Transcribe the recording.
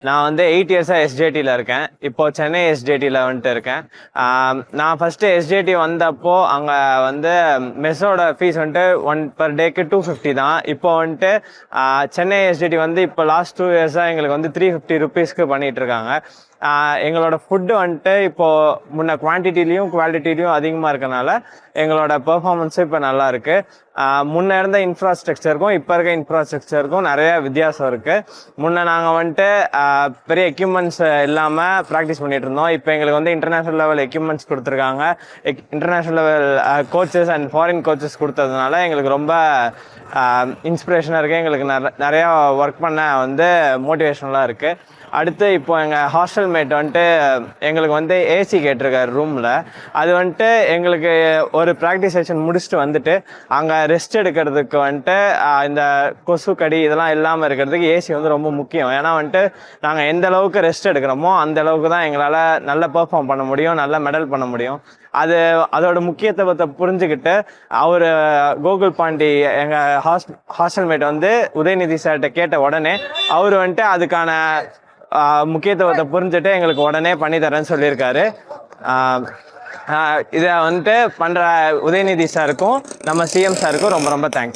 நான் வந்து 8 இயர்ஸாக எஸ்ஜேடியில் இருக்கேன். இப்போ சென்னை எஸ்ஜேடியில் வந்துட்டு இருக்கேன். நான் ஃபஸ்ட்டு எஸ்ஜேடி வந்தப்போ அங்கே வந்து மெஸ்ஸோட ஃபீஸ் வந்துட்டு per டேக்கு 250 தான். இப்போ வந்துட்டு சென்னை எஸ்ஜேடி வந்து இப்போ லாஸ்ட் 2 இயர்ஸாக எங்களுக்கு வந்து 350 ருபீஸ்க்கு பண்ணிகிட்டு இருக்காங்க. எங்களோட ஃபுட்டு வந்துட்டு இப்போது முன்ன குவான்டிட்டிலையும் குவாலிட்டிலையும் அதிகமாக இருக்கனால எங்களோட பெர்ஃபார்மன்ஸும் இப்போ நல்லா இருக்குது. முன்ன இருந்த இன்ஃப்ராஸ்ட்ரக்சருக்கும் இப்போ இருக்க இன்ஃப்ராஸ்ட்ரக்சருக்கும் நிறைய வித்தியாசம் இருக்குது. முன்ன நாங்கள் வந்துட்டு பெரிய எக்யூப்மெண்ட்ஸ் இல்லாமல் ப்ராக்டிஸ் பண்ணிகிட்டு இருந்தோம். இப்போ எங்களுக்கு வந்து இன்டர்நேஷ்னல் லெவல் எக்யூப்மெண்ட்ஸ் கொடுத்துருக்காங்க. International level coaches and foreign coaches கொடுத்ததுனால எங்களுக்கு ரொம்ப இன்ஸ்பிரேஷனாக இருக்குது. எங்களுக்கு நிறையா ஒர்க் பண்ண வந்து மோட்டிவேஷனலாக இருக்குது. அடுத்து இப்போ எங்கள் ஹாஸ்டல் மேட் வந்துட்டு எங்களுக்கு வந்து ஏசி கேட்டிருக்காரு ரூமில். அது வந்துட்டு எங்களுக்கு ஒரு ப்ராக்டிஸ் செஷன் முடிச்சுட்டு வந்துட்டு அங்கே ரெஸ்ட் எடுக்கிறதுக்கு வந்துட்டு இந்த கொசு கடி இதெல்லாம் இல்லாமல் இருக்கிறதுக்கு ஏசி வந்து ரொம்ப முக்கியம். ஏன்னா வந்துட்டு நாங்கள் எந்த அளவுக்கு ரெஸ்ட் எடுக்கிறோமோ அந்த அளவுக்கு தான் எங்களால் நல்ல பெர்ஃபார்ம் பண்ண முடியும், நல்ல மெடல் பண்ண முடியும். அதோட முக்கியத்துவத்தை புரிஞ்சுக்கிட்டு அவர் கோகுல் பாண்டி எங்கள் ஹாஸ்டல் மேட் வந்து உதயநிதி சார்கிட்ட கேட்ட உடனே அவர் வந்துட்டு அதுக்கான முக்கியத்துவத்தை புரிஞ்சுட்டு எங்களுக்கு உடனே பண்ணி தரேன்னு சொல்லியிருக்காரு. இதை வந்துட்டு பண்ணுற உதயநிதி சாருக்கும் நம்ம சிஎம் சாருக்கும் ரொம்ப ரொம்ப தேங்க்ஸ்.